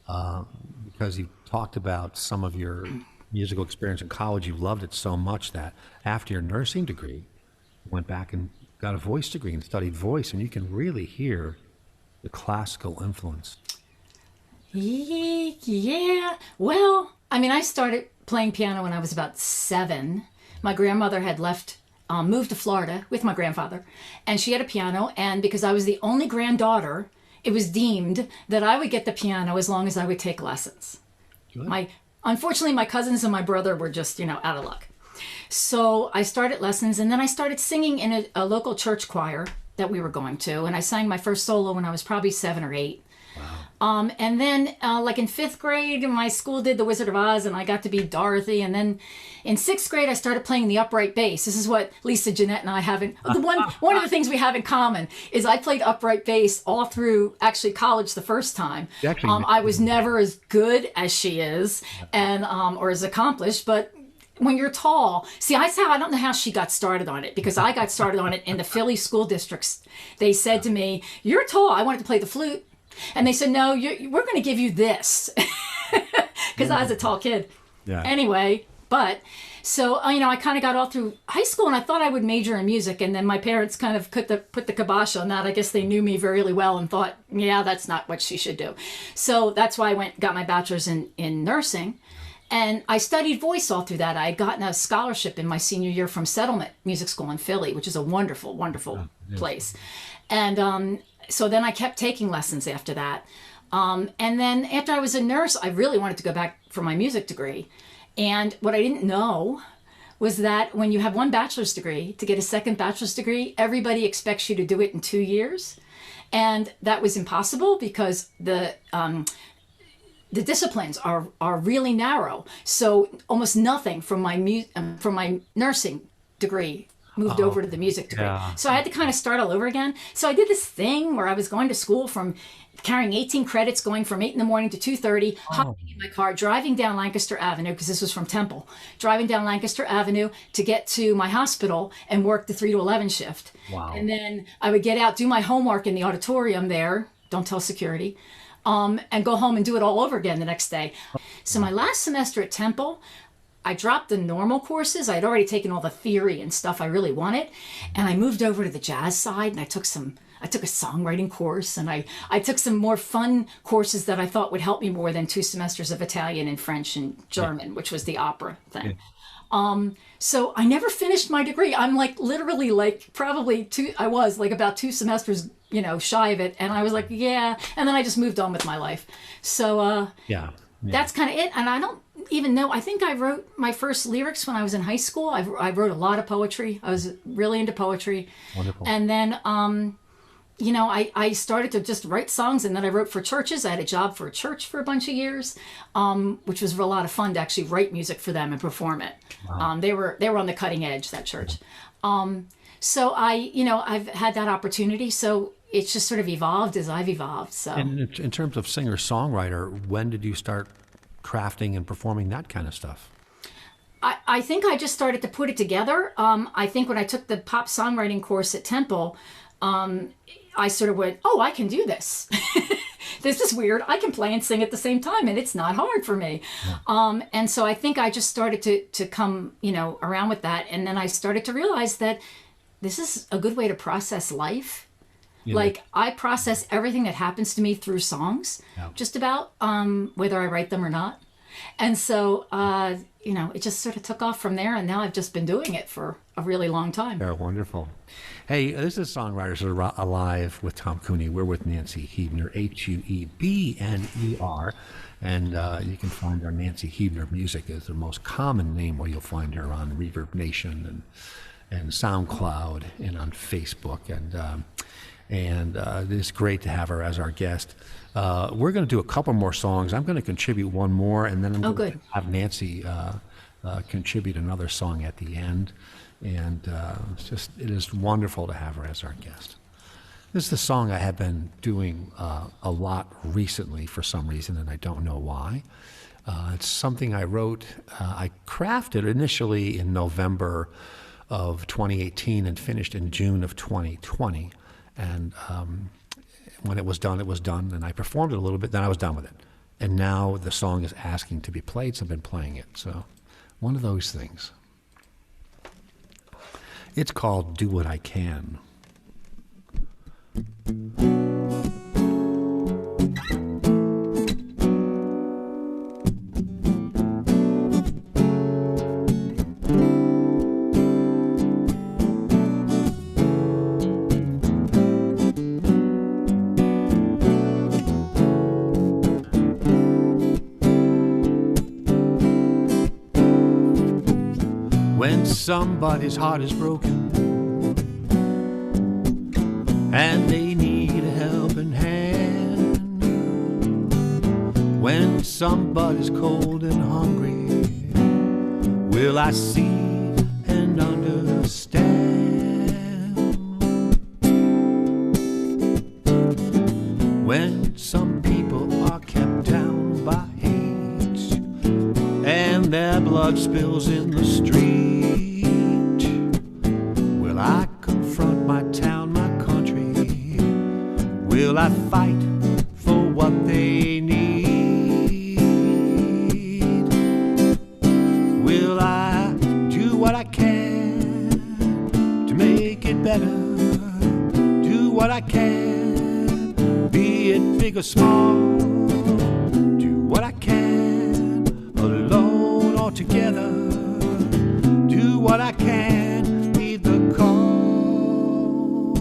[SPEAKER 2] because you talked about some of your musical experience in college, you loved it so much that after your nursing degree, you went back and got a voice degree and studied voice, and you can really hear the classical influence.
[SPEAKER 3] Yeah. Well, I mean, I started playing piano when I was about 7. My grandmother had moved to Florida with my grandfather, and she had a piano, and because I was the only granddaughter, it was deemed that I would get the piano as long as I would take lessons. Good. Unfortunately, my cousins and my brother were just, out of luck. So I started lessons, and then I started singing in a local church choir that we were going to, and I sang my first solo when I was probably 7 or 8. Wow. And then, like in 5th grade, my school did The Wizard of Oz, and I got to be Dorothy. And then in 6th grade, I started playing the upright bass. This is what Lisa, Jeanette, and I have one of the things we have in common is I played upright bass all through actually college the first time. I was never as good as she is, and or as accomplished, but when you're tall, I don't know how she got started on it, because I got started on it in the Philly school districts. They said to me, "You're tall." I wanted to play the flute. And they said, "No, we're going to give you this," because I was a tall kid. Yeah. Anyway, so I kind of got all through high school, and I thought I would major in music, and then my parents kind of put the kibosh on that. I guess they knew me really well and thought, yeah, that's not what she should do. So that's why I got my bachelor's in nursing, and I studied voice all through that. I had gotten a scholarship in my senior year from Settlement Music School in Philly, which is a wonderful, wonderful place, and so then I kept taking lessons after that. And then after I was a nurse, I really wanted to go back for my music degree. And what I didn't know was that when you have one bachelor's degree, to get a second bachelor's degree, everybody expects you to do it in 2 years. And that was impossible because the disciplines are really narrow. So almost nothing from my nursing degree moved over to the music degree.
[SPEAKER 2] Yeah.
[SPEAKER 3] So I had to kind of start all over again. So I did this thing where I was going to school from carrying 18 credits, going from 8 in the morning to 2:30, hopping in my car, driving down Lancaster Avenue, because this was from Temple, driving down Lancaster Avenue to get to my hospital and work the 3 to 11 shift.
[SPEAKER 2] Wow.
[SPEAKER 3] And then I would get out, do my homework in the auditorium there, don't tell security, and go home and do it all over again the next day. So my last semester at Temple, I dropped the normal courses. I'd already taken all the theory and stuff I really wanted. And I moved over to the jazz side, and I took a songwriting course, and I took some more fun courses that I thought would help me more than 2 semesters of Italian and French and German, which was the opera thing. So I never finished my degree. I'm like literally like probably about 2 semesters, shy of it. And I was like, yeah. And then I just moved on with my life. So that's kind of it. And I don't even know. I think I wrote my first lyrics when I was in high school. I wrote a lot of poetry. I was really into poetry.
[SPEAKER 2] Wonderful.
[SPEAKER 3] And then, I started to just write songs, and then I wrote for churches. I had a job for a church for a bunch of years, which was a lot of fun to actually write music for them and perform it.
[SPEAKER 2] Wow.
[SPEAKER 3] They were on the cutting edge, that church. So I've had that opportunity. So it's just sort of evolved as I've evolved. So.
[SPEAKER 2] And in terms of singer-songwriter, when did you start crafting and performing that kind of stuff?
[SPEAKER 3] I think I just started to put it together. I think when I took the pop songwriting course at Temple, I sort of went, oh, I can do this. This is weird. I can play and sing at the same time, and it's not hard for me. Yeah. And so I think I just started to come, around with that. And then I started to realize that this is a good way to process life. Yeah. Like, I process everything that happens to me through songs, just about, whether I write them or not. And so, it just sort of took off from there, and now I've just been doing it for a really long time.
[SPEAKER 2] They're wonderful. Hey, this is Songwriters Alive with Tom Cooney. We're with Nancy Huebner, Huebner, and you can find our Nancy Huebner music is the most common name where you'll find her on Reverb Nation and SoundCloud and on Facebook, and it's great to have her as our guest. We're going to do a couple more songs. I'm going to contribute one more, and then I'm going to have Nancy contribute another song at the end. And it is wonderful to have her as our guest. This is a song I have been doing a lot recently for some reason, and I don't know why. It's something I wrote. I crafted initially in November of 2018 and finished in June of 2020. And when it was done, and I performed it a little bit, then I was done with it. And now the song is asking to be played, so I've been playing it. So one of those things. It's called Do What I Can. When somebody's heart is broken and they need a helping hand, when somebody's cold and hungry, will I see and understand? When some people are kept down by hate and their blood spills in the street, will I confront my town, my country? Will I fight for what they need? Will I do what I can to make it better? Do what I can, be it big or small. Do what I can, alone or together. Do what I can, heed the call.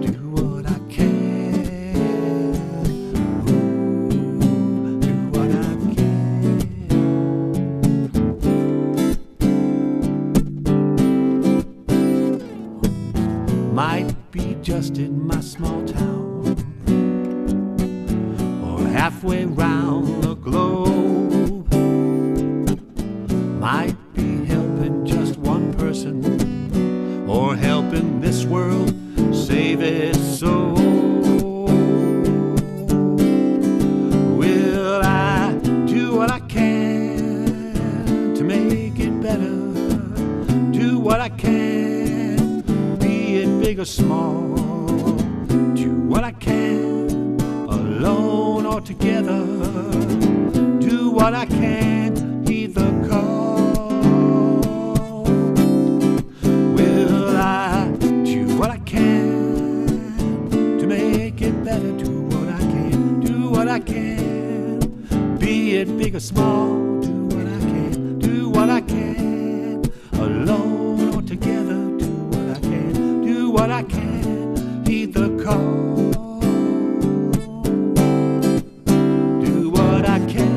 [SPEAKER 2] Do what I can. Ooh, do what I can. Might
[SPEAKER 1] be just in my small town, or halfway round the globe. Might be helping just one person, or helping this world save its soul. Will I do what I can to make it better? Do what I can, be it big or small. Do what I can, alone or together. Do what I can, heed the call. Will I do what I can to make it better? Do what I can, do what I can, be it big or small. Do what I can, do what I can, alone or together. Do what I can, do what I can, heed the call. Do what I can.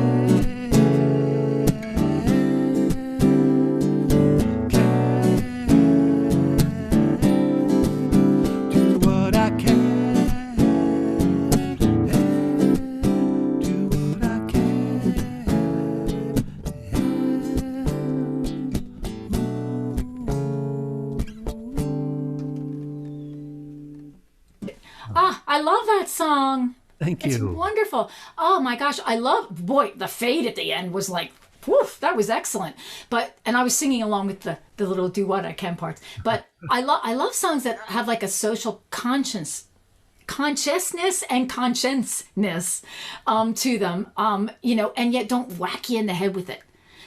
[SPEAKER 1] Do what I can. Do what I
[SPEAKER 3] Ah, I love that song.
[SPEAKER 2] Thank
[SPEAKER 3] It's
[SPEAKER 2] you.
[SPEAKER 3] wonderful. Oh my gosh, I love, boy, the fade at the end was like, woof, that was excellent. And I was singing along with the little do what I can parts. But I love songs that have like a social consciousness and conscientiousness to them, and yet don't whack you in the head with it.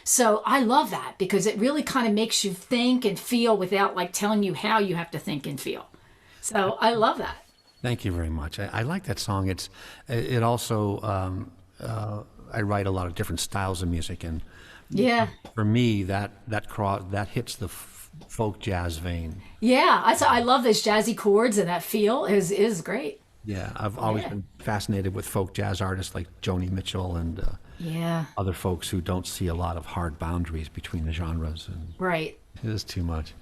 [SPEAKER 3] So I love that because it really kind of makes you think and feel without like telling you how you have to think and feel. So I love that.
[SPEAKER 2] Thank you very much. I like that song. It also, I write a lot of different styles of music, and
[SPEAKER 3] Yeah.
[SPEAKER 2] for me, that hits the folk jazz vein.
[SPEAKER 3] Yeah. I love those jazzy chords, and that feel is great.
[SPEAKER 2] Yeah, I've always
[SPEAKER 3] Yeah.
[SPEAKER 2] been fascinated with folk jazz artists like Joni Mitchell and
[SPEAKER 3] Yeah.
[SPEAKER 2] other folks who don't see a lot of hard boundaries between the genres, and
[SPEAKER 3] Right.
[SPEAKER 2] it is too much.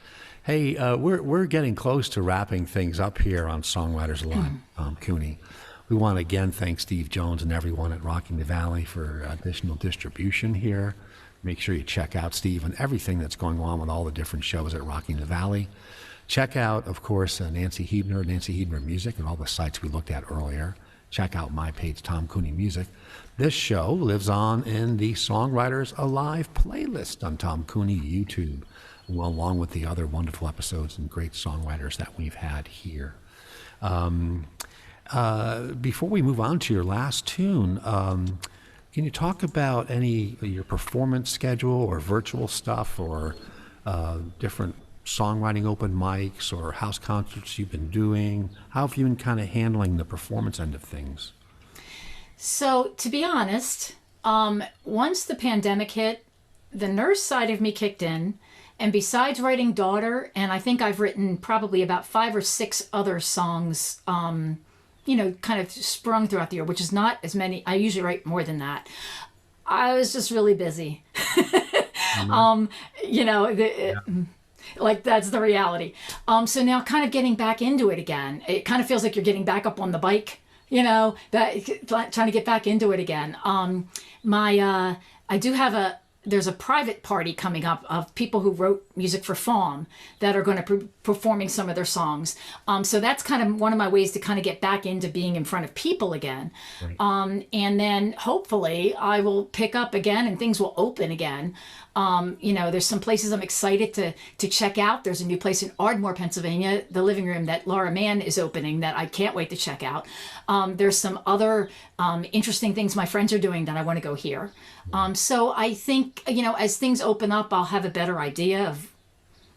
[SPEAKER 2] Hey, we're getting close to wrapping things up here on Songwriters Live, Cooney. We want to again thank Steve Jones and everyone at Rocking the Valley for additional distribution here. Make sure you check out Steve and everything that's going on with all the different shows at Rocking the Valley. Check out, of course, Nancy Huebner Music, and all the sites we looked at earlier. Check out my page, Tom Cooney Music. This show lives on in the Songwriters Alive playlist on Tom Cooney YouTube, well, along with the other wonderful episodes and great songwriters that we've had here. Before we move on to your last tune, can you talk about your performance schedule or virtual stuff or different songwriting open mics or house concerts you've been doing? How have you been kind of handling the performance end of things?
[SPEAKER 3] So, to be honest, once the pandemic hit, the nurse side of me kicked in. And besides writing Daughter, and I think I've written probably about 5 or 6 other songs, kind of sprung throughout the year, which is not as many. I usually write more than that. I was just really busy. Like that's the reality. So now kind of getting back into it again. It kind of feels like you're getting back up on the bike, trying to get back into it again. I do have there's a private party coming up of people who wrote music for Fawn that are going to be performing some of their songs. So that's kind of one of my ways to kind of get back into being in front of people again. Right. And then hopefully I will pick up again and things will open again. There's some places I'm excited to check out. There's a new place in Ardmore, Pennsylvania, the Living Room that Laura Mann is opening that I can't wait to check out. There's some other interesting things my friends are doing that I want to go hear. So I think, as things open up, I'll have a better idea of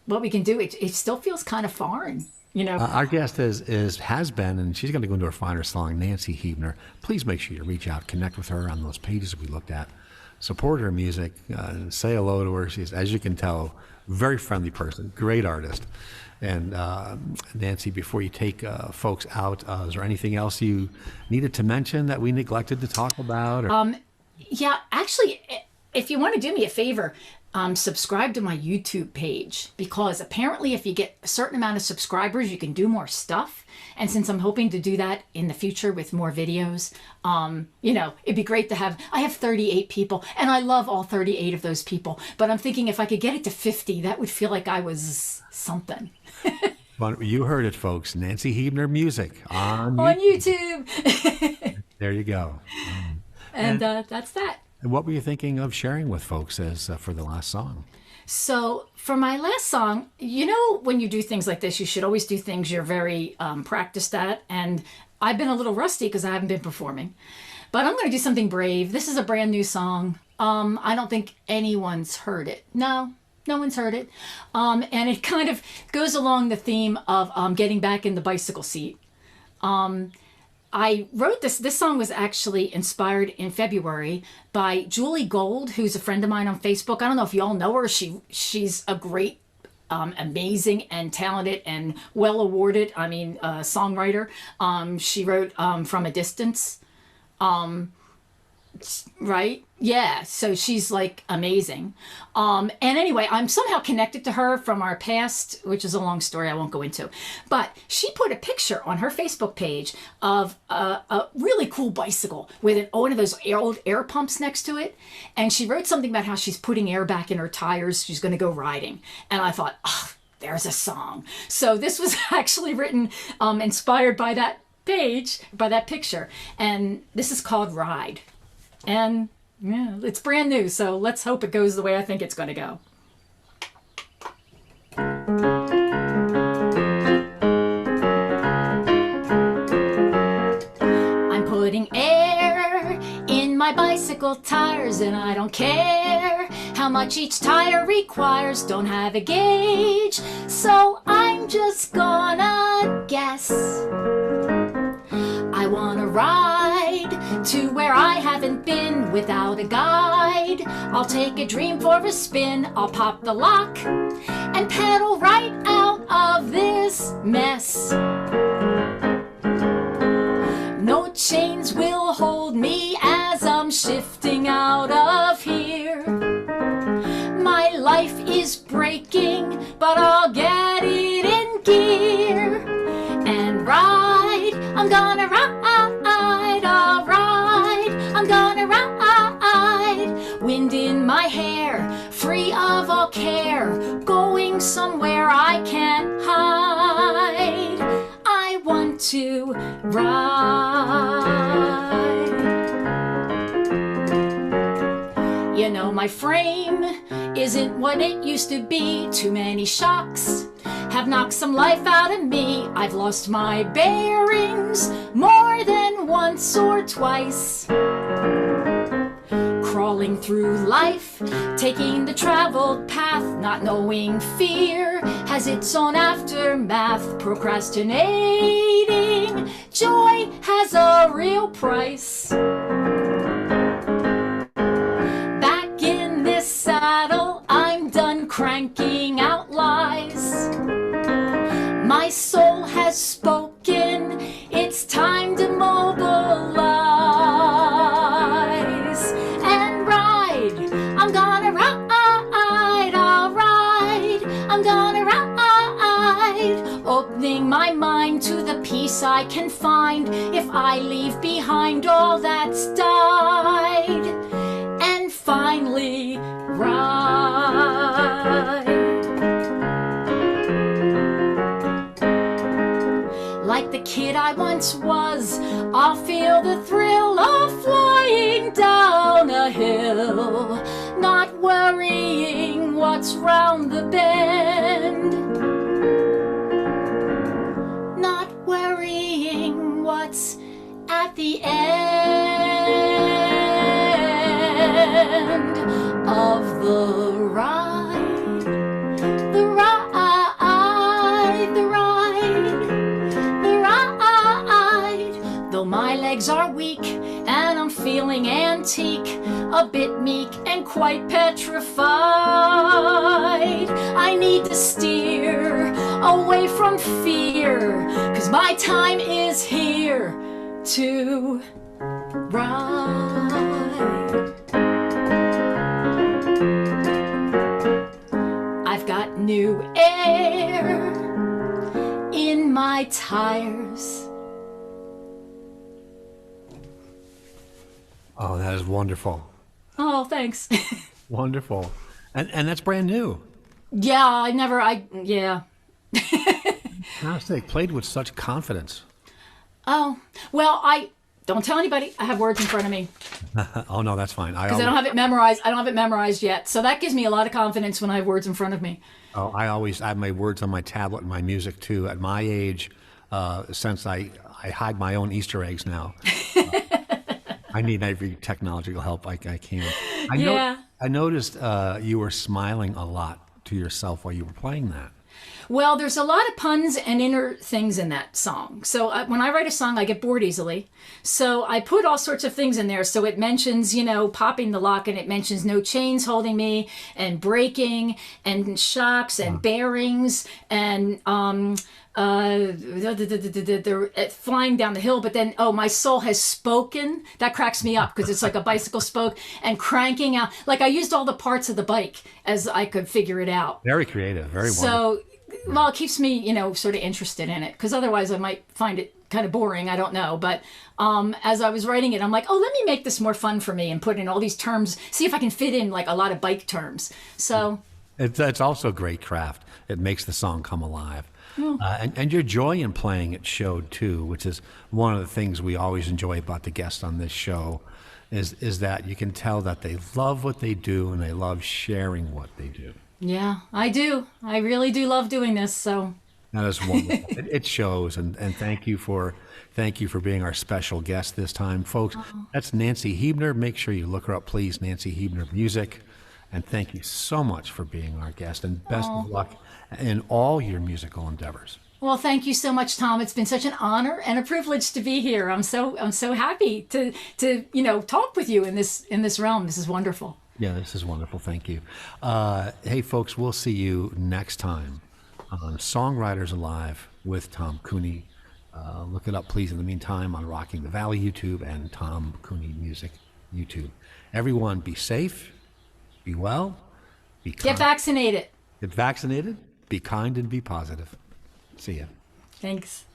[SPEAKER 3] what we can do. It still feels kind of foreign.
[SPEAKER 2] Our guest has been, and she's going to go into her finer song, Nancy Huebner. Please make sure you reach out, connect with her on those pages we looked at. Support her music, say hello to her. She's, as you can tell, very friendly person, great artist. And Nancy, before you take folks out, is there anything else you needed to mention that we neglected to talk about? Or?
[SPEAKER 3] Yeah, actually, if you want to do me a favor, subscribe to my YouTube page, because apparently if you get a certain amount of subscribers, you can do more stuff. And since I'm hoping to do that in the future with more videos, it'd be great to I have 38 people, and I love all 38 of those people. But I'm thinking if I could get it to 50, that would feel like I was something.
[SPEAKER 2] Well, you heard it, folks. Nancy Huebner Music on
[SPEAKER 3] YouTube.
[SPEAKER 2] There you go.
[SPEAKER 3] And that's that.
[SPEAKER 2] And what were you thinking of sharing with folks as for the last song?
[SPEAKER 3] So for my last song, when you do things like this, you should always do things you're very practiced at. And I've been a little rusty because I haven't been performing. But I'm going to do something brave. This is a brand new song. I don't think anyone's heard it. No one's heard it. And it kind of goes along the theme of getting back in the bicycle seat. I wrote this. This song was actually inspired in February by Julie Gold, who's a friend of mine on Facebook. I don't know if y'all know her. She's a great, amazing and talented and well awarded, songwriter. She wrote From a Distance. Right? Yeah. So she's like amazing. And anyway, I'm somehow connected to her from our past, which is a long story I won't go into. But she put a picture on her Facebook page of a really cool bicycle with one of those old air pumps next to it. And she wrote something about how she's putting air back in her tires. She's going to go riding. And I thought, there's a song. So this was actually written, inspired by that page, by that picture. And this is called Ride. And yeah, it's brand new, so let's hope it goes the way I think it's going to go. I'm putting air in my bicycle tires, and I don't care how much each tire requires. Don't have a gauge, so I'm just gonna guess. I wanna ride to where I haven't been without a guide. I'll take a dream for a spin. I'll pop the lock and pedal right out of this mess. No chains will hold me as I'm shifting out of here. My life is breaking, but I'll get it in gear and ride. I'm gonna ride, I'll ride. I'm gonna ride. Wind in my hair, free of all care, going somewhere I can't hide. I want to ride. My frame isn't what it used to be. Too many shocks have knocked some life out of me. I've lost my bearings more than once or twice. Crawling through life, taking the traveled path, not knowing fear has its own aftermath. Procrastinating, joy has a real price. Back in this saddle, I'm done cranking out lies. My soul has spoken, it's time to mobilize and ride. I'm gonna ride, I'll ride. I'm gonna ride, opening my mind to the peace I can find if I leave behind all that's died and finally ride. Like the kid I once was, I'll feel the thrill of flying down a hill, not worrying what's round the bend, not worrying what's at the end of the ride, the ride, the ride, the ride. Though my legs are weak and I'm feeling antique, a bit meek and quite petrified, I need to steer away from fear, 'cause my time is here to ride. new air in my tires.
[SPEAKER 2] Oh, that is wonderful.
[SPEAKER 3] Oh, thanks.
[SPEAKER 2] Wonderful. And that's brand new.
[SPEAKER 3] Yeah.
[SPEAKER 2] Fantastic. Played with such confidence.
[SPEAKER 3] Oh, well, I don't tell anybody. I have words in front of me
[SPEAKER 2] Oh, no, that's fine.
[SPEAKER 3] because I don't have it memorized. I don't have it memorized yet. So that gives me a lot of confidence when I have words in front of me.
[SPEAKER 2] I always have my words on my tablet and my music too. At my age, since I hide my own Easter eggs now, I need every technological help I can. I noticed you were smiling a lot to yourself while you were playing that.
[SPEAKER 3] Well, there's a lot of puns and inner things in that song. So when I write a song, I get bored easily. So I put all sorts of things in there. So it mentions, popping the lock, and it mentions no chains holding me, and braking, and shocks, and bearings, and they're flying down the hill. But then, my soul has spoken. That cracks me up because it's like a bicycle spoke, and cranking out. Like I used all the parts of the bike as I could figure it out.
[SPEAKER 2] Very creative, very wonderful.
[SPEAKER 3] So, well, it keeps me, sort of interested in it, because otherwise I might find it kind of boring. I don't know. But as I was writing it, I'm like, let me make this more fun for me and put in all these terms, see if I can fit in like a lot of bike terms. So
[SPEAKER 2] it's also great craft. It makes the song come alive. And your joy in playing it showed too, which is one of the things we always enjoy about the guests on this show, is that you can tell that they love what they do and they love sharing what they do.
[SPEAKER 3] Yeah, I do. I really do love doing this. So
[SPEAKER 2] that is wonderful. It shows, and thank you for being our special guest this time, folks. That's Nancy Huebner. Make sure you look her up, please. Nancy Huebner Music. And thank you so much for being our guest, and best of luck in all your musical endeavors.
[SPEAKER 3] Well, thank you so much, Tom. It's been such an honor and a privilege to be here. I'm so happy to talk with you in this realm. This is wonderful.
[SPEAKER 2] Yeah, this is wonderful. Thank you. Hey, folks, we'll see you next time on Songwriters Alive with Tom Cooney. Look it up, please, in the meantime, on Rocking the Valley YouTube and Tom Cooney Music YouTube. Everyone, be safe, be well, be kind.
[SPEAKER 3] Get vaccinated.
[SPEAKER 2] Get vaccinated, be kind, and be positive. See ya.
[SPEAKER 3] Thanks.